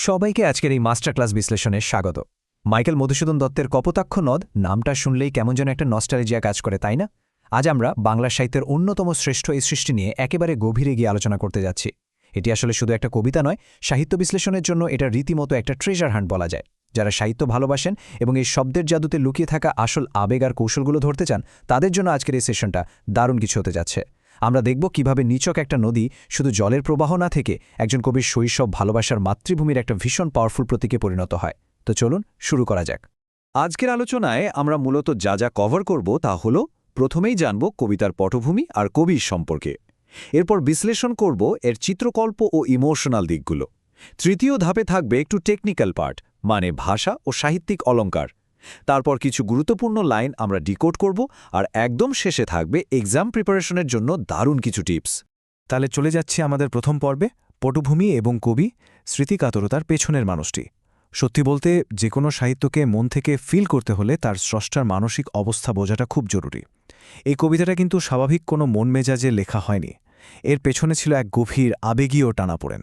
সবাইকে আজকের এই মাস্টার ক্লাস বিশ্লেষণে স্বাগত। মাইকেল মধুসূদন দত্তের কপোতাক্ষ নদ নামটা শুনলেই কেমন যেন একটা নস্টালজিয়া কাজ করে, তাই না? আজ আমরা বাংলা সাহিত্যের অন্যতম শ্রেষ্ঠ এই সৃষ্টি নিয়ে একেবারে গভীরে গিয়ে আলোচনা করতে যাচ্ছি। এটি আসলে শুধু একটা কবিতা নয়, সাহিত্য বিশ্লেষণের জন্য এটা রীতিমতো একটা ট্রেজার হান্ট বলা যায়। যারা সাহিত্য ভালোবাসেন এবং এই শব্দের জাদুতে লুকিয়ে থাকা আসল আবেগ আর কৌশলগুলো ধরতে চান, তাদের জন্য আজকের এই সেশনটা দারুণ কিছু হতে যাচ্ছে। আমরা দেখব কিভাবে নিছক একটা নদী শুধু জলের প্রবাহ না থেকে একজন কবির শৈশব ভালোবাসার মাতৃভূমির একটা ভীষণ পাওয়ারফুল প্রতীকে পরিণত হয়। তো চলুন শুরু করা যাক। আজকের আলোচনায় আমরা মূলত যা যা কভার করব তা হল, প্রথমেই জানব কবিতার পটভূমি আর কবির সম্পর্কে। এরপর বিশ্লেষণ করব এর চিত্রকল্প ও ইমোশনাল দিকগুলো। তৃতীয় ধাপে থাকবে একটু টেকনিক্যাল পার্ট, মানে ভাষা ও সাহিত্যিক অলংকার। তারপর কিছু গুরুত্বপূর্ণ লাইন আমরা ডিকোড করব, আর একদম শেষে থাকবে এক্সাম প্রিপারেশনের জন্য দারুণ কিছু টিপস। তাহলে চলে যাচ্ছি আমাদের প্রথম পর্বে, পটভূমি এবং কবি, স্মৃতিকাতরতার পেছনের মানুষটি। সত্যি বলতে যে কোনো সাহিত্যকে মন থেকে ফিল করতে হলে তার স্রষ্টার মানসিক অবস্থা বোঝাটা খুব জরুরি। এই কবিতাটা কিন্তু স্বাভাবিক কোনো মন মেজাজে লেখা হয়নি। এর পেছনে ছিল এক গভীর আবেগীয় টানাপোড়েন।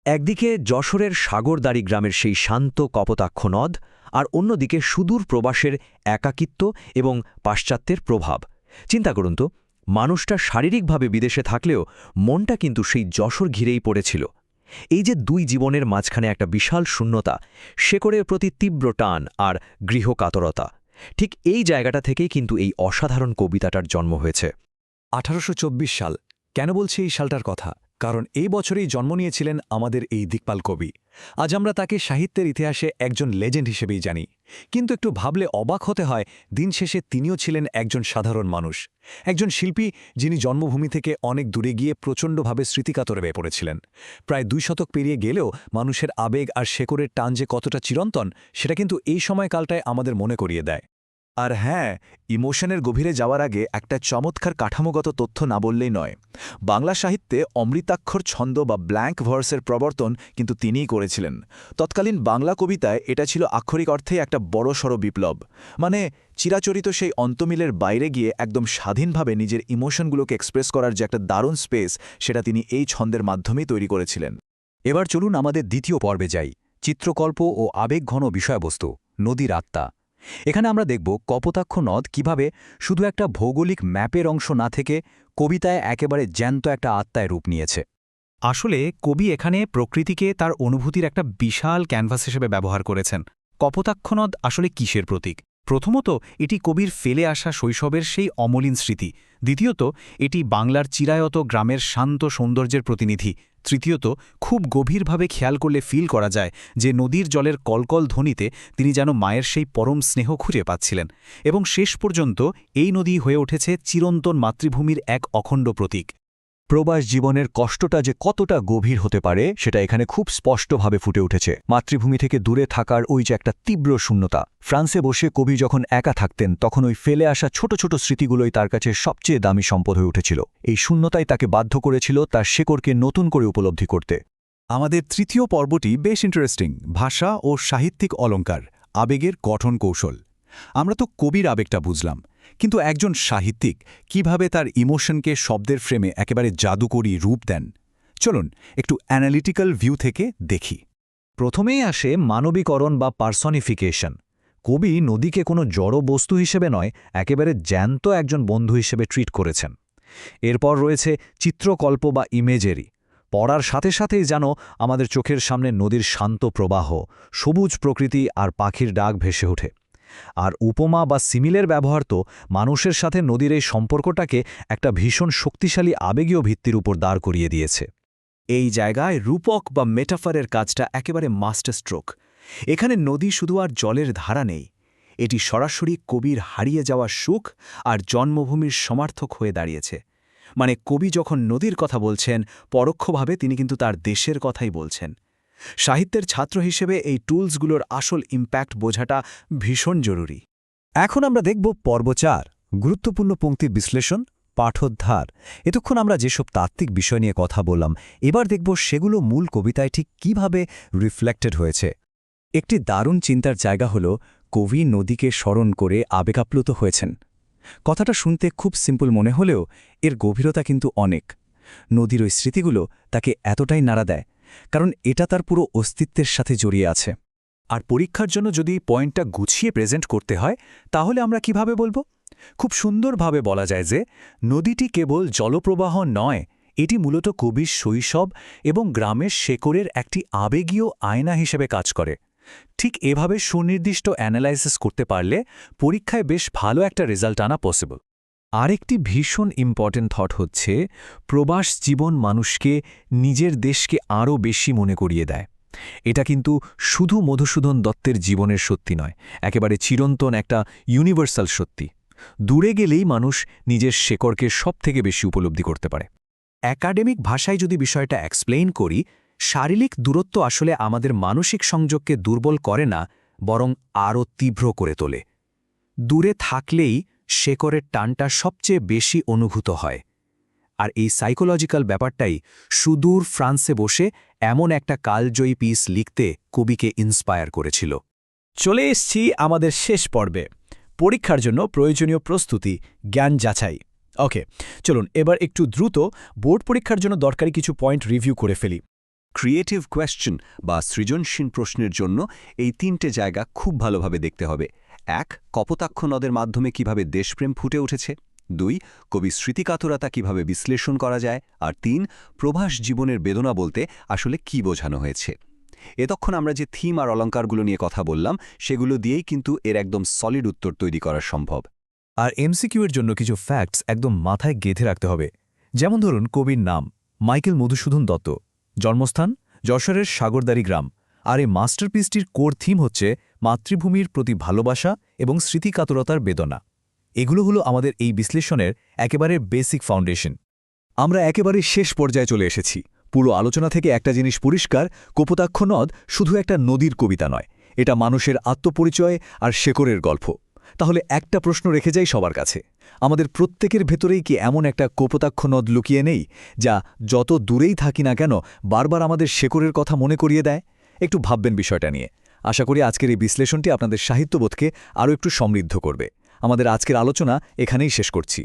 একদিকে যশোরের সাগরদাড়ি গ্রামের সেই শান্ত কপোতাক্ষ নদ, আর অন্যদিকে সুদূর প্রবাসের একাকিত্ব এবং পাশ্চাত্যের প্রভাব। চিন্তা করুন তো, মানুষটা শারীরিকভাবে বিদেশে থাকলেও মনটা কিন্তু সেই যশোর ঘিরেই পড়েছিল। এই যে দুই জীবনের মাঝখানে একটা বিশাল শূন্যতা, শেকড়ের প্রতি তীব্র টান আর গৃহকাতরতা, ঠিক এই জায়গাটা থেকেই কিন্তু এই অসাধারণ কবিতাটার জন্ম হয়েছে। 1824 সাল। কেন বলছি এই সালটার কথা? কারণ এই বছরেই জন্ম নিয়েছিলেন আমাদের এই দিকপাল কবি। আজ আমরা তাকে সাহিত্যের ইতিহাসে একজন লেজেন্ড হিসেবেই জানি, কিন্তু একটু ভাবলে অবাক হতে হয়, দিন শেষে তিনিও ছিলেন একজন সাধারণ মানুষ, একজন শিল্পী যিনি জন্মভূমি থেকে অনেক দূরে গিয়ে প্রচণ্ডভাবে স্মৃতিকাতরে হয়ে পড়েছিলেন। প্রায় 2 শতক পেরিয়ে গেলেও মানুষের আবেগ আর শেকড়ের টান যে কতটা চিরন্তন, সেটা কিন্তু এই সময়কালটায় আমাদের মনে করিয়ে দেয়। আর হ্যাঁ, ইমোশনের গভীরে যাওয়ার আগে একটা চমৎকার কাঠামোগত তথ্য না বললেই নয়। বাংলা সাহিত্যে অমৃতাক্ষর ছন্দ বা ব্ল্যাঙ্ক ভার্সের প্রবর্তন কিন্তু তিনিই করেছিলেন। তৎকালীন বাংলা কবিতায় এটা ছিল আক্ষরিক অর্থেই একটা বড়সড় বিপ্লব। মানে চিরাচরিত সেই অন্তমিলের বাইরে গিয়ে একদম স্বাধীনভাবে নিজের ইমোশনগুলোকে এক্সপ্রেস করার যে একটা দারুণ স্পেস, সেটা তিনি এই ছন্দের মাধ্যমেই তৈরি করেছিলেন। এবার চলুন আমাদের দ্বিতীয় পর্বে যাই, চিত্রকল্প ও আবেগঘন বিষয়বস্তু, নদীর আত্মা। এখানে আমরা দেখব কপোতাক্ষ নদ কিভাবে শুধু একটা ভৌগোলিক ম্যাপের অংশ না থেকে কবিতায় একেবারে জ্যান্ত একটা আত্মায় রূপ নিয়েছে। আসলে কবি এখানে প্রকৃতিকে তার অনুভূতির একটা বিশাল ক্যানভাস হিসেবে ব্যবহার করেছেন। কপোতাক্ষ নদ আসলে কিসের প্রতীক? প্রথমত, এটি কবির ফেলে আসা শৈশবের সেই অমলিন স্মৃতি। দ্বিতীয়ত, এটি বাংলার চিরায়ত গ্রামের শান্ত সৌন্দর্যের প্রতিনিধি। তৃতীয়ত, খুব গভীরভাবে খেয়াল করলে ফিল করা যায় যে নদীর জলের কলকল ধ্বনিতে তিনি যেন মায়ের সেই পরম স্নেহ খুঁজে পাচ্ছিলেন। এবং শেষ পর্যন্ত এই নদী হয়ে উঠেছে চিরন্তন মাতৃভূমির এক অখণ্ড প্রতীক। প্রবাস জীবনের কষ্টটা যে কতটা গভীর হতে পারে সেটা এখানে খুব স্পষ্টভাবে ফুটে উঠেছে। মাতৃভূমি থেকে দূরে থাকার ওই যে একটা তীব্র শূন্যতা। ফ্রান্সে বসে কবি যখন একা থাকতেন, তখন ওই ফেলে আসা ছোট ছোট স্মৃতিগুলোই তার কাছে সবচেয়ে দামি সম্পদ হয়ে উঠেছিল। এই শূন্যতাই তাকে বাধ্য করেছিল তার শেকড়কে নতুন করে উপলব্ধি করতে। আমাদের তৃতীয় পর্বটি বেশ ইন্টারেস্টিং, ভাষা ও সাহিত্যিক অলংকার, আবেগের গঠন কৌশল। আমরা তো কবির আবেগটা বুঝলাম, কিন্তু একজন সাহিত্যিক কিভাবে তার ইমোশনকে শব্দের ফ্রেমে একেবারে জাদুকরী রূপ দেন, চলুন একটু অ্যানালিটিক্যাল ভিউ থেকে দেখি। প্রথমেই আসে মানবীকরণ বা পার্সনিফিকেশন। কবি নদীকে কোনো জড় বস্তু হিসেবে নয়, একেবারে জ্যান্ত একজন বন্ধু হিসেবে ট্রিট করেছেন। এরপর রয়েছে চিত্রকল্প বা ইমেজেরি। পড়ার সাথে সাথেই যেন আমাদের চোখের সামনে নদীর শান্ত প্রবাহ, সবুজ প্রকৃতি আর পাখির ডাক ভেসে ওঠে। আর উপমা বা সিমিলের ব্যবহার তো মানুষের সাথে নদীর এই সম্পর্কটাকে একটা ভীষণ শক্তিশালী আবেগীয় ভিত্তির উপর দাঁড় করিয়ে দিয়েছে। এই জায়গায় রূপক বা মেটাফারের কাজটা একেবারে মাস্টার স্ট্রোক। এখানে নদী শুধু আর জলের ধারা নেই, এটি সরাসরি কবির হারিয়ে যাওয়া সুখ আর জন্মভূমির সমার্থক হয়ে দাঁড়িয়েছে। মানে কবি যখন নদীর কথা বলছেন, পরোক্ষভাবে তিনি কিন্তু তার দেশের কথাই বলছেন। সাহিত্যের ছাত্র হিসেবে এই টুলসগুলোর আসল ইম্প্যাক্ট বোঝাটা ভীষণ জরুরি। এখন আমরা দেখব পর্ব 4, গুরুত্বপূর্ণ পংক্তির বিশ্লেষণ, পাঠোদ্ধার। এতক্ষণ আমরা যেসব তাত্ত্বিক বিষয় নিয়ে কথা বললাম, এবার দেখব সেগুলো মূল কবিতায় ঠিক কিভাবে রিফ্লেক্টেড হয়েছে। একটি দারুণ চিন্তার জায়গা হল কবি নদীকে স্মরণ করে আবেগাপ্লুত হয়েছেন। কথাটা শুনতে খুব সিম্পল মনে হলেও এর গভীরতা কিন্তু অনেক। নদীর ওই স্মৃতিগুলো তাকে এতটাই নাড়া দেয় কারণ এটা তার পুরো অস্তিত্বের সাথে জড়িয়ে আছে। আর পরীক্ষার জন্য যদি পয়েন্টটা গুছিয়ে প্রেজেন্ট করতে হয় তাহলে আমরা কিভাবে বলবো? খুব সুন্দরভাবে বলা যায় যে নদীটি কেবল জলপ্রবাহ নয়, এটি মূলত কবির শৈশব এবং গ্রামের শেকড়ের একটি আবেগীয় আয়না হিসেবে কাজ করে। ঠিক এভাবে সুনির্দিষ্ট অ্যানালাইসিস করতে পারলে পরীক্ষায় বেশ ভালো একটা রেজাল্ট আনা পসিবল। আরেকটি ভীষণ ইম্পর্ট্যান্ট থট হচ্ছে প্রবাস জীবন মানুষকে নিজের দেশকে আরও বেশি মনে করিয়ে দেয়। এটা কিন্তু শুধু মধুসূদন দত্তের জীবনের সত্যি নয়, একেবারে চিরন্তন একটা ইউনিভার্সাল সত্যি। দূরে গেলেই মানুষ নিজের শেকড়কে সবথেকে বেশি উপলব্ধি করতে পারে। একাডেমিক ভাষায় যদি বিষয়টা এক্সপ্লেইন করি, শারীরিক দূরত্ব আসলে আমাদের মানসিক সংযোগকে দুর্বল করে না, বরং আরও তীব্র করে তোলে। দূরে থাকলেই শেকড়ের টানটা সবচেয়ে বেশি অনুভূত হয়। আর এই সাইকোলজিক্যাল ব্যাপারটাই সুদূর ফ্রান্সে বসে এমন একটা কালজয়ী পিস লিখতে কবিকে ইন্সপায়ার করেছিল। চলে এসছি আমাদের শেষ পর্বে, পরীক্ষার জন্য প্রয়োজনীয় প্রস্তুতি, জ্ঞান যাচাই। ওকে, চলুন এবার একটু দ্রুত বোর্ড পরীক্ষার জন্য দরকারি কিছু পয়েন্ট রিভিউ করে ফেলি। ক্রিয়েটিভ কোয়েশ্চেন বা সৃজনশীল প্রশ্নের জন্য এই 3টে জায়গা খুব ভালোভাবে দেখতে হবে। 1. কপোতাক্ষ নদের মাধ্যমে কিভাবে দেশপ্রেম ফুটে উঠেছে। 2. কবির স্মৃতিকাতরতা কিভাবে বিশ্লেষণ করা যায়। আর 3. প্রবাস জীবনের বেদনা বলতে আসলে কি বোঝানো হয়েছে। এতক্ষণ আমরা যে থিম আর অলঙ্কারগুলো নিয়ে কথা বললাম সেগুলো দিয়েই কিন্তু এর একদম সলিড উত্তর তৈরি করা সম্ভব। আর এমসিকিউ এর জন্য কিছু ফ্যাক্টস একদম মাথায় গেঁথে রাখতে হবে। যেমন ধরুন কবির নাম মাইকেল মধুসূদন দত্ত, জন্মস্থান যশোরের সাগরদারি গ্রাম, আর এই মাস্টারপিসটির কোর থিম হচ্ছে মাতৃভূমির প্রতি ভালোবাসা এবং স্মৃতিকাতরতার বেদনা। এগুলো হলো আমাদের এই বিশ্লেষণের একেবারে বেসিক ফাউন্ডেশন। আমরা একেবারে শেষ পর্যায়ে চলে এসেছি। পুরো আলোচনা থেকে একটা জিনিস পরিষ্কার, কপোতাক্ষ নদ শুধু একটা নদীর কবিতা নয়, এটা মানুষের আত্মপরিচয় আর শেকড়ের গল্প। তাহলে একটা প্রশ্ন রেখে যাই সবার কাছে, আমাদের প্রত্যেকের ভেতরেই কি এমন একটা কপোতাক্ষ নদ লুকিয়ে নেই, যা যত দূরেই থাকি না কেন বারবার আমাদের শেকড়ের কথা মনে করিয়ে দেয়? একটু ভাববেন বিষয়টা নিয়ে। আশা করি আজকের এই বিশ্লেষণটি আপনাদের সাহিত্যবোধকে আরও একটু সমৃদ্ধ করবে। আমাদের আজকের আলোচনা এখানেই শেষ করছি।